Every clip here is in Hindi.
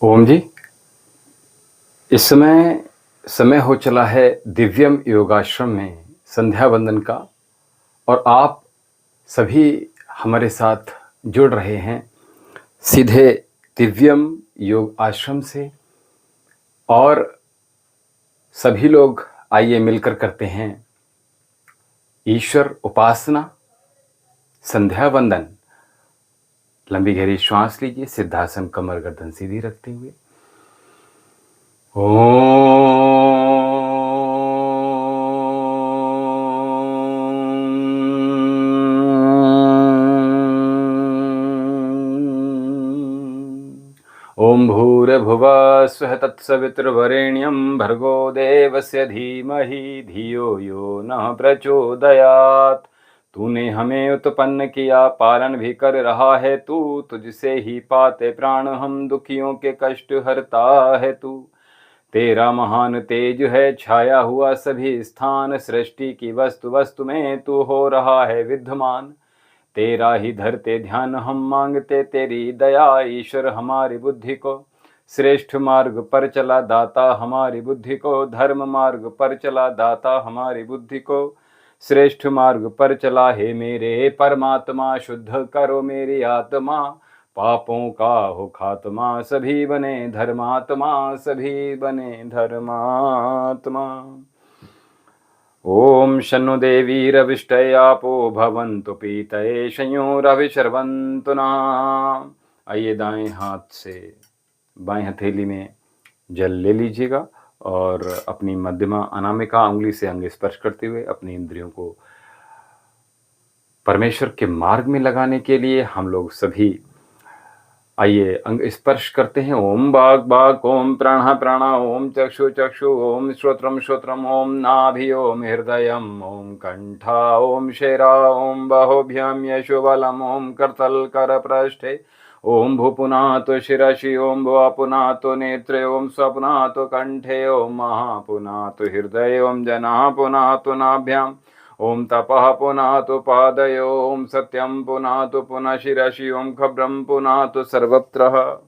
ओम जी। इस समय समय हो चला है दिव्यम योगाश्रम में संध्या वंदन का। और आप सभी हमारे साथ जुड़ रहे हैं सीधे दिव्यम योग आश्रम से। और सभी लोग आइए मिलकर करते हैं ईश्वर उपासना संध्या वंदन। लंबी गहरी श्वास लीजिए, सिद्धासन, कमर गर्दन सीधी रखते हुए। ओम भूर्भुवः स्वः तत्सवितुर्वरेण्यं भर्गो देवस्य धीमहि धियो यो नः प्रचोदयात्। तूने हमें उत्पन्न किया, पालन भी कर रहा है तू। तुझसे ही पाते प्राण हम, दुखियों के कष्ट हरता है तू। तेरा महान तेज है छाया हुआ सभी स्थान, सृष्टि की वस्तु वस्तु में तू हो रहा है विद्यमान। तेरा ही धरते ध्यान हम, मांगते तेरी दया। ईश्वर हमारी बुद्धि को श्रेष्ठ मार्ग पर चला, दाता हमारी बुद्धि को धर्म मार्ग पर चला, दाता हमारी बुद्धि को श्रेष्ठ मार्ग पर चला। हे मेरे परमात्मा, शुद्ध करो मेरी आत्मा, पापों का हो खात्मा, सभी बने धर्मात्मा, सभी बने धर्मात्मा। ओम शन्नु देवी रविष्टय आपो भवन्तु पीतये संयोरविशर्वन्तु नः। आइए दाएं हाथ से बाएं हथेली में जल ले लीजिएगा और अपनी मध्यमा अनामिका उंगली से अंग स्पर्श करते हुए अपनी इंद्रियों को परमेश्वर के मार्ग में लगाने के लिए हम लोग सभी आइए अंग स्पर्श करते हैं। ओम बाग बाग, ओम प्राण प्राण, ओम चक्षु चक्षु, ओम श्रोत्रम श्रोत्रम, ओम नाभि, ओम हृदयम, ओम कंठा, ओम शेरा, ओम बाहुभ्याम यशोबलम, ओम करतल कर पृष्ठे, ओम भूपुनातो शिरसि, ओम भुवपुनातो नेत्रे, ओम स्वपुनातो कंठे, ओम महापुनातो हृदय, ओम जनाः पुनातो नाभ्याम, ओम तपः पुनातु पादयो, ओम सत्यम पुनातु पुनः शिरसि, ओम खब्रम पुनातु सर्वत्र।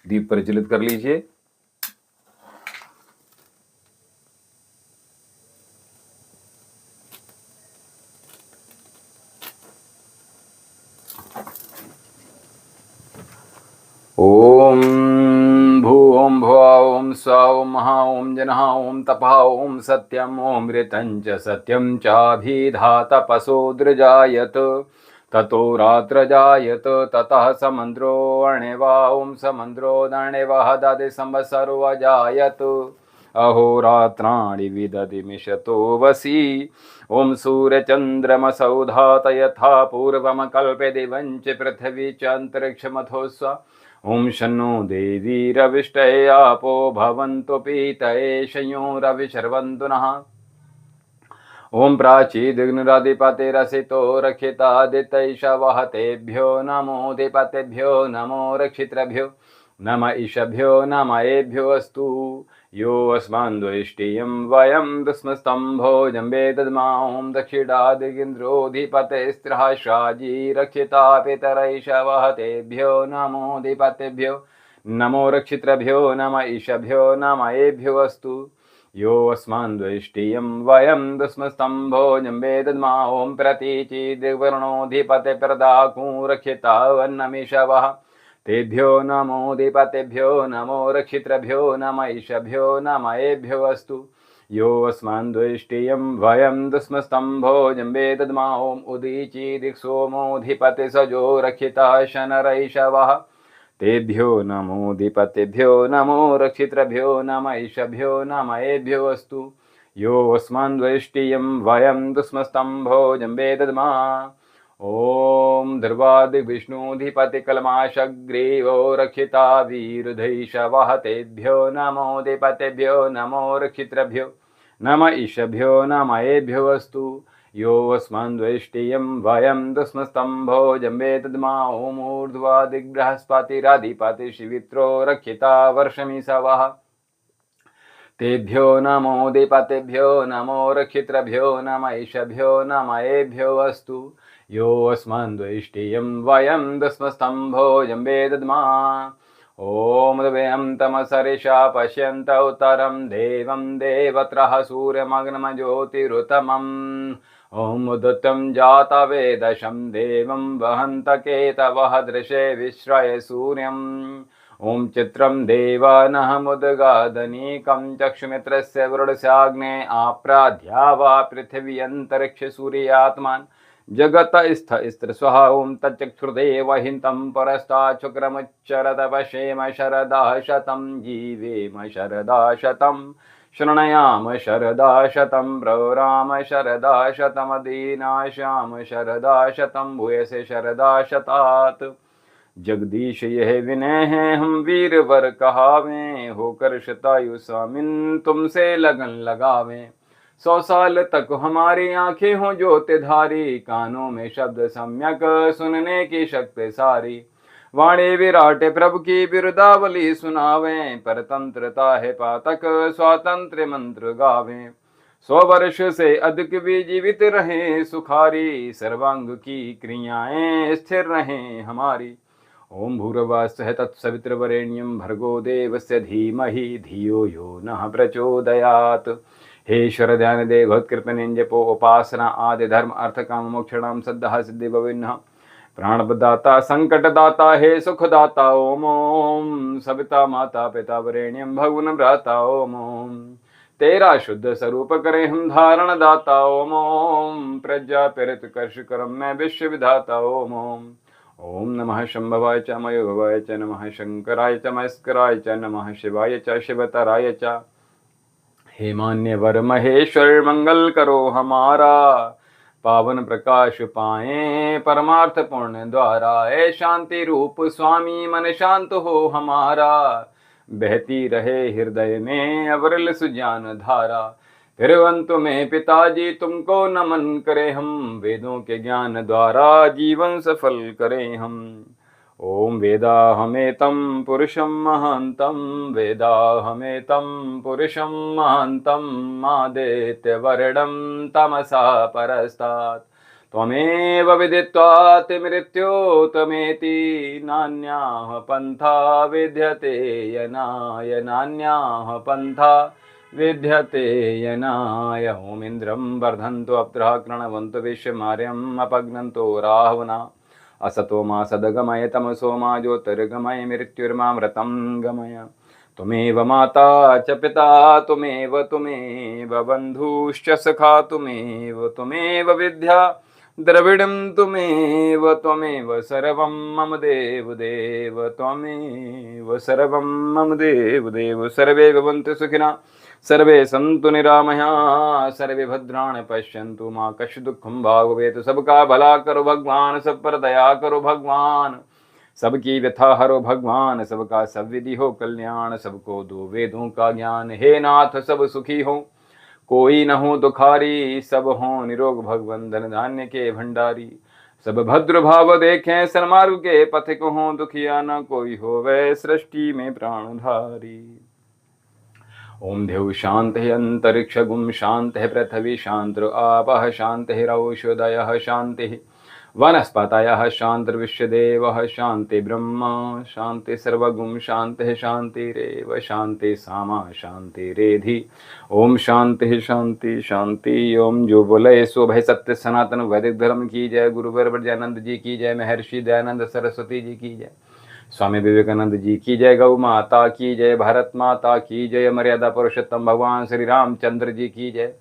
दीप प्रज्वलित कर लीजिए। ओम भू ओम भुवा ओम स्वा ओम महा ओम जनः ओम तपः ओम सत्यम ओम ऋतञ्च सत्यम चाभिधा तपसो दृजायत, ततो रात्र जायत, ततः समन्द्रो अणेवा, ओम समन्द्रो दणेवः दधि संवत्सरो अजायत, अहोरात्राणि विदधि मिषतो वसि, ओम सूर्यचन्द्रमसौधात यथा पूर्वम कल्पे दिवञ्च पृथिवी च अन्तरिक्षमथो स्व। ओम शन्नो देवी रविष्टये आपो भवन्तु पीतये संयोरविशर्वन्तु नः। ओम प्राचीदिग्निराधिपतिरसितो रक्षितादितैषवः, तेभ्यो नमो दिपतेभ्यो नमो रक्षितृभ्यो नम ईशभ्यो नम एभ्यो अस्तु। यो अस्मान्द्वेष्टियं वयं दुस्मस्तम्भोजं वेदद्मा, ओम दक्षिणादिगिन्द्रोऽधिपतेस्त्रः शाजी रक्षिता पितरैषवः, तेभ्यो नमो दिपतेभ्यो नमो रक्षितृभ्यो नम ईशभ्यो नम एभ्यो अस्तु। यो अस्मान्द्वेष्टियं वयं दुस्मस्तम्भोजं वेदद्मा, ओम प्रतीचीदिवर्णोऽधिपते प्रदाकूं रक्षिता वन्नमीषवः, तेभ्यो नमो दिपतेभ्यो नमो रक्षितृभ्यो नम ईशभ्यो नम एभ्यो अस्तु। यो अस्मान्द्वेष्टियं वयं दुस्मस्तम्भोजं वेदद्मा, ओम उदीचीदिक्सोमोऽधिपते सजो रक्षिता शनरैषवः, तेभ्यो नमो दिपतेभ्यो नमो रक्षितृभ्यो नम ईशभ्यो नम एभ्यो अस्तु। यो अस्मान्द्वेष्टियं वयं दुस्मस्तम्भोजं वेदद्मा, ओम ध्रुवादिविष्णुधिपतिकल्माशग्रीवो रक्षिता वीरुधैषवः, तेभ्यो नमो दिपतेभ्यो नमो रक्षितृभ्यो नम ईशभ्यो नम एभ्यो अस्तु। यो अस्मान्द्वेष्टियं वयं दुस्मस्तम्भोजं वेदद्मा, ओम ऊर्ध्वादिग्बृहस्पतिरधिपतिर्शिवित्रो रक्षिता वर्षमिषवः, तेभ्यो नमो दिपतेभ्यो नमो रक्षितृभ्यो नम ईशभ्यो नम एभ्यो अस्तु। यो अस्मान्द्वेष्टियं वयं दुस्मस्तम्भोजं वेदद्मा, ओम सूर्यं तमसरिषा पश्यन्तौ उत्तरं देवं देवत्रः सूर्यमग्नमज्योतिरुतमम् ॐ उदितं जातवेदशं देवं वहन्तकेतवः दृशे विश्रय सूर्यम् ॐ चित्रं देवानहमुद्गादनीकं चक्षुमित्रस्य वृडस्याग्ने आप्राध्या वा पृथिवी अन्तरिक्षसूर्यात्मान् जगतस्थस्त्रस्वः ॐ तच्चक्षुर्देवहितं परस्तात् शुक्रमुच्चरतपश्येम शरदः शतं जीवेम शरदा शतं शृणयाम शरदा शतं प्रवराम शरदा शतमदीनाशाम शरदा शतं भूयसे शरदा शतात् जगदीश यह विनय है हम वीर वर कहावें होकर शतायु स्वामिन तुमसे लगन लगावें 100 साल तक हमारी आंखें हों ज्योतिधारी कानों में शब्द सम्यक सुनने की शक्ति सारी वाणी विराट प्रभु की बिरुदावली सुनावें परतंत्रता है पातक स्वातंत्र मंत्र गावें 100 वर्ष से अधिक भी जीवित रहें सुखारी सर्वांग की क्रियाएं स्थिर रहें हमारी ओम भूर्भुवः स्वः तत्सवितुर्वरेण्यं भर्गो देवस्य धीमहि धियो यो नः प्रचोदयात्। हे ईश्वर ध्यान दे भक्तकृपण जपो उपासना आदि धर्म अर्थ काम मोक्षणाम सद्धा सिद्धि भविन्नः प्राणदाता संकटदाता हे सुखदाता ओम ओम सविता माता पिता वरेण्यम भगवन भ्राता ओम ओम तेरा शुद्ध स्वरूप करे हम धारण दाता ओम ओम प्रज्ञा प्रेरित कर्ष करम मैं विश्व विधाता ओम ओम ओम नमः शंभवाय च मयोभवाय च नमः शंकराय च मस्कराय च नमः शिवाय च शिवतराय च हे मान्यवर महेश्वर मंगल करो हमारा पावन प्रकाश पाएं परमार्थ पुण्य द्वारा ए शांति रूप स्वामी मन शांत हो हमारा बहती रहे हृदय में अविरल सुजान धारा फिर अंत में पिताजी तुमको नमन करें हम वेदों के ज्ञान द्वारा जीवन सफल करें हम ओम वेदाहमेतं पुरुषं महान्तं वेदाहमेतं पुरुषं महान्तं आदित्यवर्णं तमसा परस्तात् त्वमेव विदित्वात् मृत्योतमेति नान्याः पन्था विद्यते यनाय नान्याः पन्था विद्यते यनाय ओम इंद्रं वर्धन्तु अप्सरः कृणवन्तु विश्वमार्यम् अपघ्नन्तु राहुना असतो मा सद्गमय तमसो मा ज्योतिर्गमय मृत्युर्मामृतं गमय त्वमेव माता च पिता त्वमेव बन्धुश्च सखा त्वमेव विद्या द्रविडं त्वमेव सर्वं मम देव देव त्वमेव सर्वं मम देव देव सर्वे भवन्तु सुखिनः सर्वे सन्तु निरामया सर्वे भद्राणि पश्यन्तु मा कश्चित् दुःखं भाग्भवेत् सबका भला करो भगवान सब पर दया करो भगवान सबकी व्यथा हरो भगवान सबका सब विधि हो कल्याण सबको दो वेदों का ज्ञान हे नाथ सब सुखी हो कोई न हो दुखारी सब हो निरोग भगवन धन धान्य के भंडारी सब भद्र भाव देखें सन्मार्ग के पथिक हो दुखिया न कोई हो वै सृष्टि में प्राणधारी ओम देव शांत है अंतरिक्ष गुम शांत है पृथ्वी शांत आपः शांत है रौषधयः शांति वनस्पतयः शांतिर्विश्वदेवः शांति ब्रह्म शांति सर्वगुम शांति शांतिरेव शांति सामा शांतिरेधि ओम शांति शांति शांति। ओम जो बोले सो भय सत्य सनातन वैदिक धर्म की जय। गुरुवर ब्रजानंद जी की जय। महर्षि दयानंद सरस्वती जी की जय। स्वामी विवेकानंद जी की जय। गौ माता की जय। भारत माता की जय। मर्यादा पुरुषोत्तम भगवान श्री रामचंद्र जी की जय।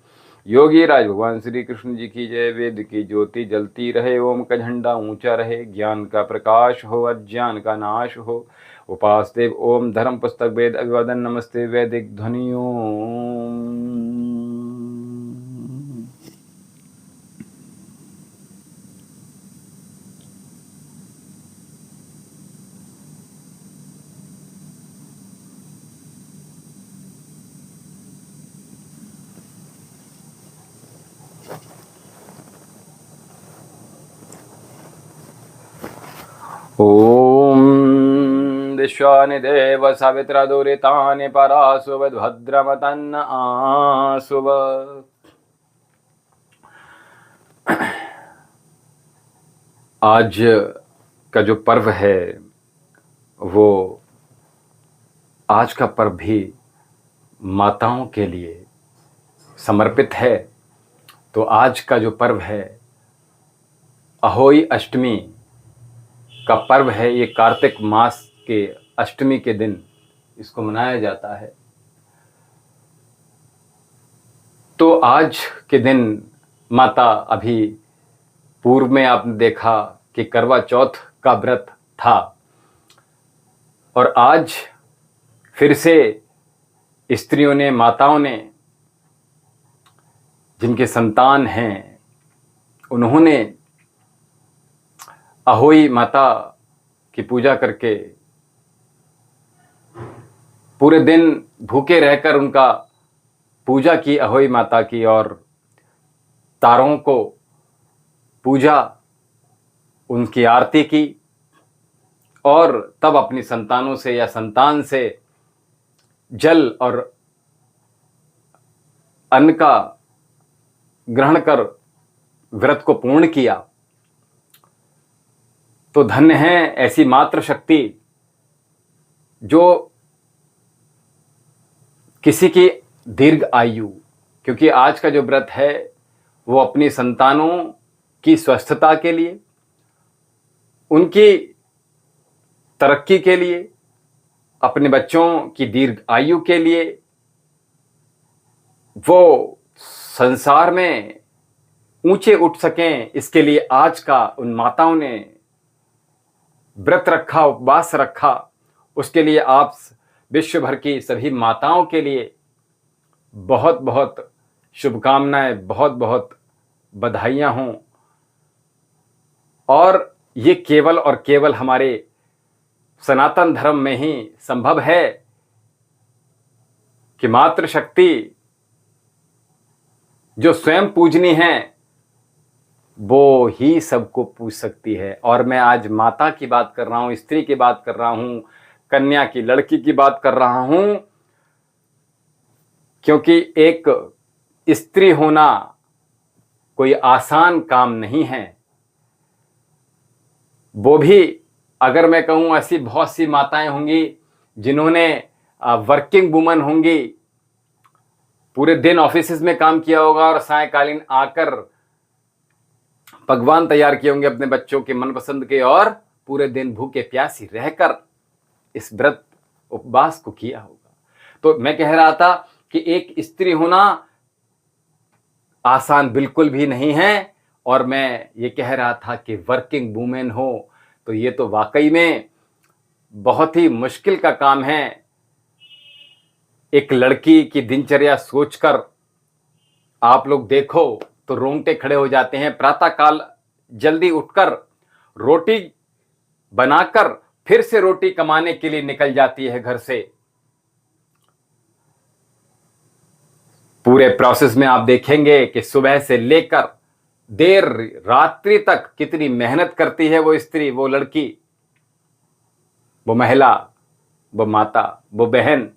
योगी राज भगवान श्री कृष्ण जी की जय। वेद की ज्योति जलती रहे। ओम का झंडा ऊंचा रहे। ज्ञान का प्रकाश हो अज्ञान का नाश हो। उपास देव ओम धर्म पुस्तक वेद अभिवादन नमस्ते वैदिक ध्वनियों। ओम विश्वानि देव सवित्र दुरितानि परासुव भद्रमतन्न आसुव। आज का जो पर्व है वो आज का पर्व भी माताओं के लिए समर्पित है। तो आज का जो पर्व है अहोई अष्टमी का पर्व है, ये कार्तिक मास के अष्टमी के दिन इसको मनाया जाता है। तो आज के दिन माता, अभी पूर्व में आपने देखा कि करवा चौथ का व्रत था, और आज फिर से स्त्रियों ने, माताओं ने, जिनके संतान हैं, उन्होंने अहोई माता की पूजा करके पूरे दिन भूखे रहकर उनका पूजा की, अहोई माता की, और तारों को पूजा, उनकी आरती की, और तब अपनी संतानों से या संतान से जल और अन्न का ग्रहण कर व्रत को पूर्ण किया। तो धन्य है ऐसी मातृशक्ति जो किसी की दीर्घ आयु, क्योंकि आज का जो व्रत है वो अपनी संतानों की स्वस्थता के लिए, उनकी तरक्की के लिए, अपने बच्चों की दीर्घ आयु के लिए, वो संसार में ऊंचे उठ सकें, इसके लिए आज का उन माताओं ने व्रत रखा, उपवास रखा। उसके लिए आप विश्व भर की सभी माताओं के लिए बहुत बहुत शुभकामनाएं, बहुत बहुत बधाइयां हों। और ये केवल और केवल हमारे सनातन धर्म में ही संभव है कि मातृशक्ति जो स्वयं पूजनी है वो ही सबको पूज सकती है। और मैं आज माता की बात कर रहा हूं, स्त्री की बात कर रहा हूं, कन्या की, लड़की की बात कर रहा हूं, क्योंकि एक स्त्री होना कोई आसान काम नहीं है। वो भी, अगर मैं कहूं, ऐसी बहुत सी माताएं होंगी जिन्होंने, वर्किंग वुमन होंगी, पूरे दिन ऑफिस में काम किया होगा और सायंकालीन आकर पकवान तैयार किए होंगे अपने बच्चों के मनपसंद के, और पूरे दिन भूखे प्यासी रहकर इस व्रत उपवास को किया होगा। तो मैं कह रहा था कि एक स्त्री होना आसान बिल्कुल भी नहीं है, और मैं ये कह रहा था कि वर्किंग वुमेन हो तो ये तो वाकई में बहुत ही मुश्किल का काम है। एक लड़की की दिनचर्या सोचकर आप लोग देखो तो रोंगटे खड़े हो जाते हैं। प्रातःकाल जल्दी उठकर रोटी बनाकर फिर से रोटी कमाने के लिए निकल जाती है घर से। पूरे प्रोसेस में आप देखेंगे कि सुबह से लेकर देर रात्रि तक कितनी मेहनत करती है वो स्त्री, वो लड़की, वो महिला, वो माता, वो बहन।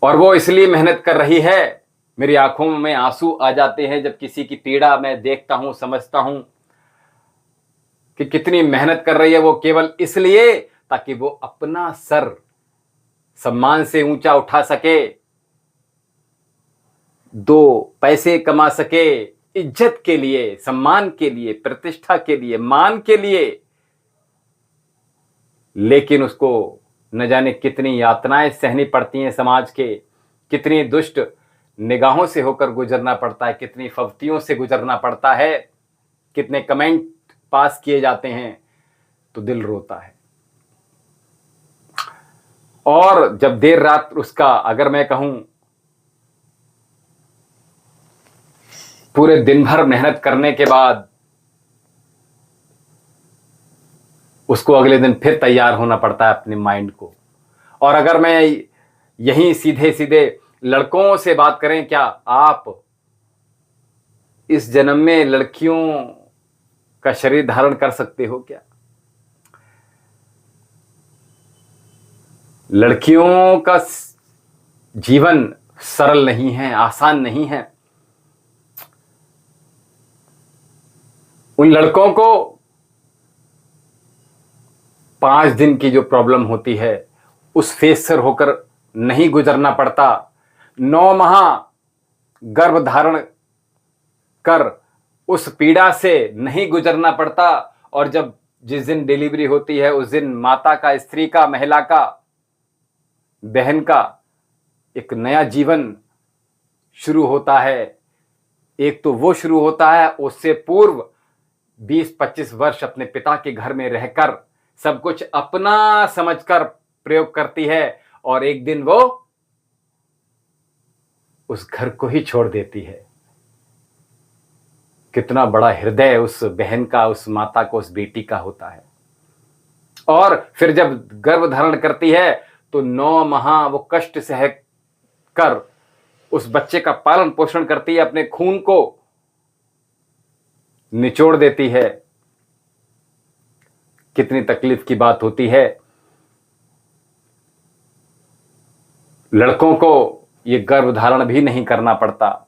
और वो इसलिए मेहनत कर रही है, मेरी आंखों में आंसू आ जाते हैं जब किसी की पीड़ा मैं देखता हूं, समझता हूं कि कितनी मेहनत कर रही है वो, केवल इसलिए ताकि वो अपना सर सम्मान से ऊंचा उठा सके, दो पैसे कमा सके, इज्जत के लिए, सम्मान के लिए, प्रतिष्ठा के लिए, मान के लिए। लेकिन उसको न जाने कितनी यातनाएं सहनी पड़ती हैं, समाज के कितनी दुष्ट निगाहों से होकर गुजरना पड़ता है, कितनी फफ्तियों से गुजरना पड़ता है, कितने कमेंट पास किए जाते हैं, तो दिल रोता है। और जब देर रात उसका, अगर मैं कहूं, पूरे दिन भर मेहनत करने के बाद उसको अगले दिन फिर तैयार होना पड़ता है अपने माइंड को। और अगर मैं यहीं सीधे सीधे लड़कों से बात करें, क्या आप इस जन्म में लड़कियों का शरीर धारण कर सकते हो? क्या लड़कियों का जीवन सरल नहीं है, आसान नहीं है। उन लड़कों को 5 दिन की जो प्रॉब्लम होती है उस फेज से होकर नहीं गुजरना पड़ता, 9 माह गर्भ धारण कर उस पीड़ा से नहीं गुजरना पड़ता, और जब जिस दिन डिलीवरी होती है उस दिन माता का, स्त्री का, महिला का, बहन का एक नया जीवन शुरू होता है। एक तो वो शुरू होता है, उससे पूर्व 20-25 वर्ष अपने पिता के घर में रहकर सब कुछ अपना समझकर प्रयोग करती है, और एक दिन वो उस घर को ही छोड़ देती है। कितना बड़ा हृदय उस बहन का, उस माता को, उस बेटी का होता है। और फिर जब गर्भ धारण करती है तो 9 माह वो कष्ट सह कर उस बच्चे का पालन पोषण करती है, अपने खून को निचोड़ देती है। कितनी तकलीफ की बात होती है। लड़कों को ये गर्भ धारण भी नहीं करना पड़ता,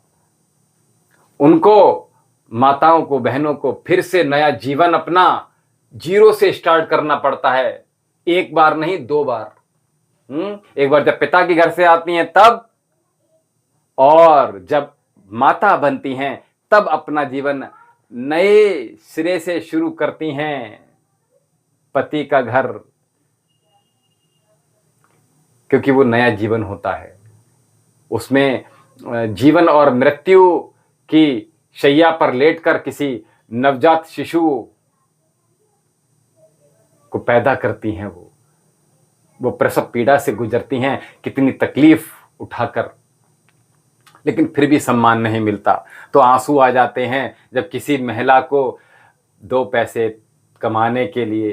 उनको, माताओं को, बहनों को फिर से नया जीवन अपना जीरो से स्टार्ट करना पड़ता है। एक बार नहीं, 2 बार। एक बार जब पिता के घर से आती हैं तब, और जब माता बनती हैं तब अपना जीवन नए सिरे से शुरू करती हैं, पति का घर, क्योंकि वो नया जीवन होता है। उसमें जीवन और मृत्यु की शैया पर लेटकर किसी नवजात शिशु को पैदा करती हैं। वो प्रसव पीड़ा से गुजरती हैं, कितनी तकलीफ उठाकर, लेकिन फिर भी सम्मान नहीं मिलता। तो आंसू आ जाते हैं जब किसी महिला को 2 पैसे कमाने के लिए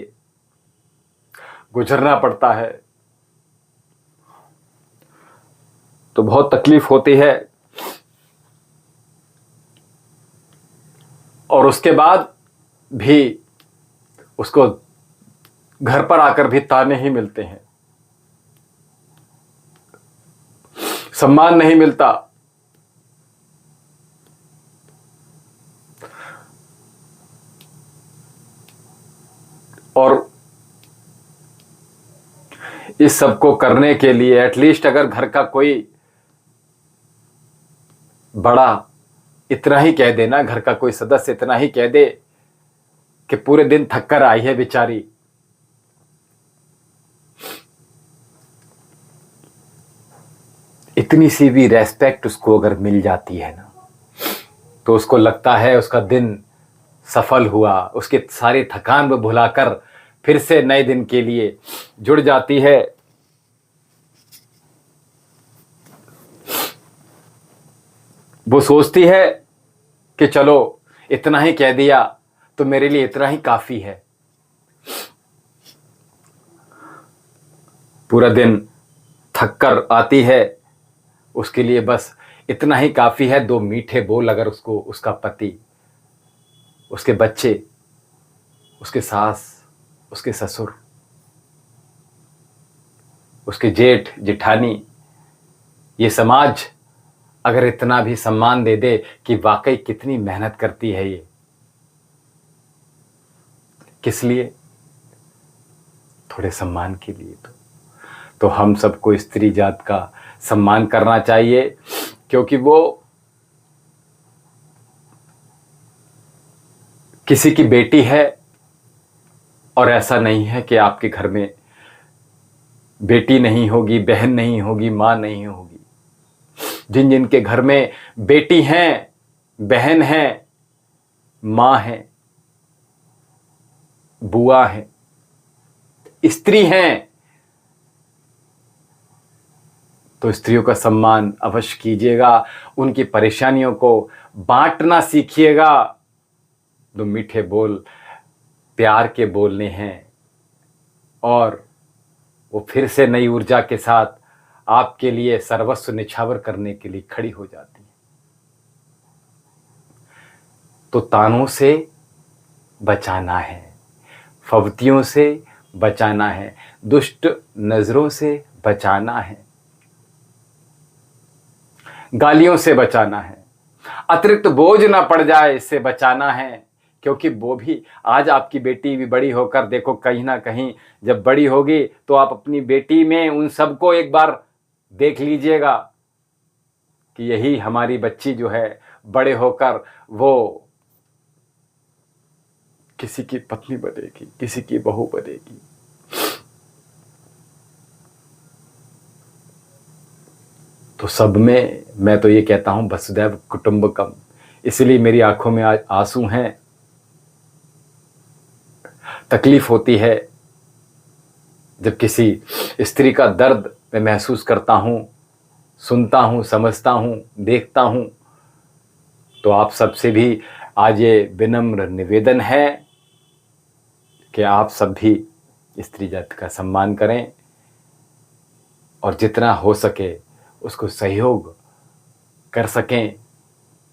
गुजरना पड़ता है, तो बहुत तकलीफ होती है। और उसके बाद भी उसको घर पर आकर भी ताने ही मिलते हैं, सम्मान नहीं मिलता। और इस सब को करने के लिए एटलीस्ट अगर घर का कोई बड़ा इतना ही कह देना, घर का कोई सदस्य इतना ही कह दे कि पूरे दिन थक कर आई है बेचारी, इतनी सी भी रेस्पेक्ट उसको अगर मिल जाती है ना, तो उसको लगता है उसका दिन सफल हुआ। उसके सारी थकान वो भुलाकर फिर से नए दिन के लिए जुड़ जाती है। वो सोचती है कि चलो इतना ही कह दिया तो मेरे लिए इतना ही काफी है। पूरा दिन थक कर आती है, उसके लिए बस इतना ही काफी है, 2 मीठे बोल अगर उसको उसका पति, उसके बच्चे, उसके सास, उसके ससुर, उसके जेठ जेठानी, ये समाज अगर इतना भी सम्मान दे दे कि वाकई कितनी मेहनत करती है ये, किस लिए? थोड़े सम्मान के लिए। तो हम सबको स्त्री जात का सम्मान करना चाहिए, क्योंकि वो किसी की बेटी है। और ऐसा नहीं है कि आपके घर में बेटी नहीं होगी, बहन नहीं होगी, मां नहीं होगी। जिन जिनके घर में बेटी हैं, बहन हैं, मां है, बुआ है, स्त्री हैं, तो स्त्रियों का सम्मान अवश्य कीजिएगा, उनकी परेशानियों को बांटना सीखिएगा। 2 मीठे बोल प्यार के बोलने हैं, और वो फिर से नई ऊर्जा के साथ आपके लिए सर्वस्व निछावर करने के लिए खड़ी हो जाती है। तो तानों से बचाना है, फवतियों से बचाना है, दुष्ट नजरों से बचाना है, गालियों से बचाना है, अतिरिक्त बोझ ना पड़ जाए इससे बचाना है, क्योंकि वो भी आज आपकी बेटी भी बड़ी होकर देखो कहीं ना कहीं जब बड़ी होगी तो आप अपनी बेटी में उन सबको एक बार देख लीजिएगा कि यही हमारी बच्ची जो है बड़े होकर वो किसी की पत्नी बनेगी, किसी की बहू बनेगी। तो सब में मैं तो ये कहता हूं वसुदैव कुटुंबकम, इसलिए मेरी आंखों में आज आंसू हैं। तकलीफ होती है जब किसी स्त्री का दर्द मैं महसूस करता हूं, सुनता हूं, समझता हूं, देखता हूं। तो आप सबसे भी आज ये विनम्र निवेदन है कि आप सब भी स्त्री जाति का सम्मान करें और जितना हो सके उसको सहयोग कर सकें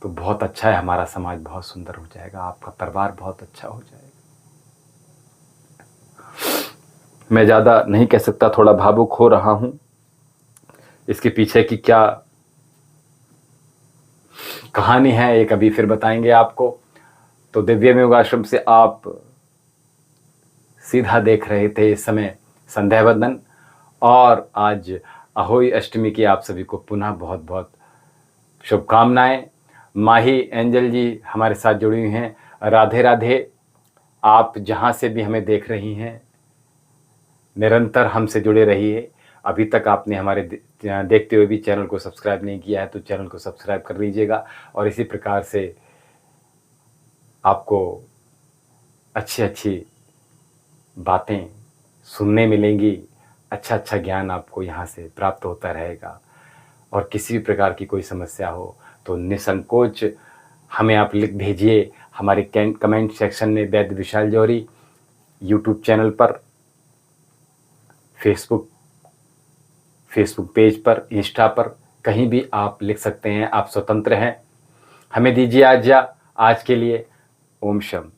तो बहुत अच्छा है। हमारा समाज बहुत सुंदर हो जाएगा, आपका परिवार बहुत अच्छा हो जाएगा। मैं ज़्यादा नहीं कह सकता, थोड़ा भावुक हो रहा हूं। इसके पीछे की क्या कहानी है एक अभी फिर बताएंगे आपको। तो दिव्य योग आश्रम से आप सीधा देख रहे थे इस समय संध्या वंदन, और आज अहोई अष्टमी की आप सभी को पुनः बहुत बहुत शुभकामनाएं। माही एंजल जी हमारे साथ जुड़ी हुई हैं, राधे राधे। आप जहां से भी हमें देख रही हैं निरंतर हमसे जुड़े रहिए। अभी तक आपने हमारे देखते हुए भी चैनल को सब्सक्राइब नहीं किया है तो चैनल को सब्सक्राइब कर लीजिएगा, और इसी प्रकार से आपको अच्छी अच्छी बातें सुनने मिलेंगी, अच्छा अच्छा ज्ञान आपको यहाँ से प्राप्त होता रहेगा। और किसी भी प्रकार की कोई समस्या हो तो निसंकोच हमें आप लिख भेजिए हमारे कमेंट सेक्शन में, वैद्य विशाल जौहरी यूट्यूब चैनल पर, फेसबुक पेज पर, इंस्टा पर, कहीं भी आप लिख सकते हैं। आप स्वतंत्र हैं। हमें दीजिए आज्ञा आज के लिए। ओम शम।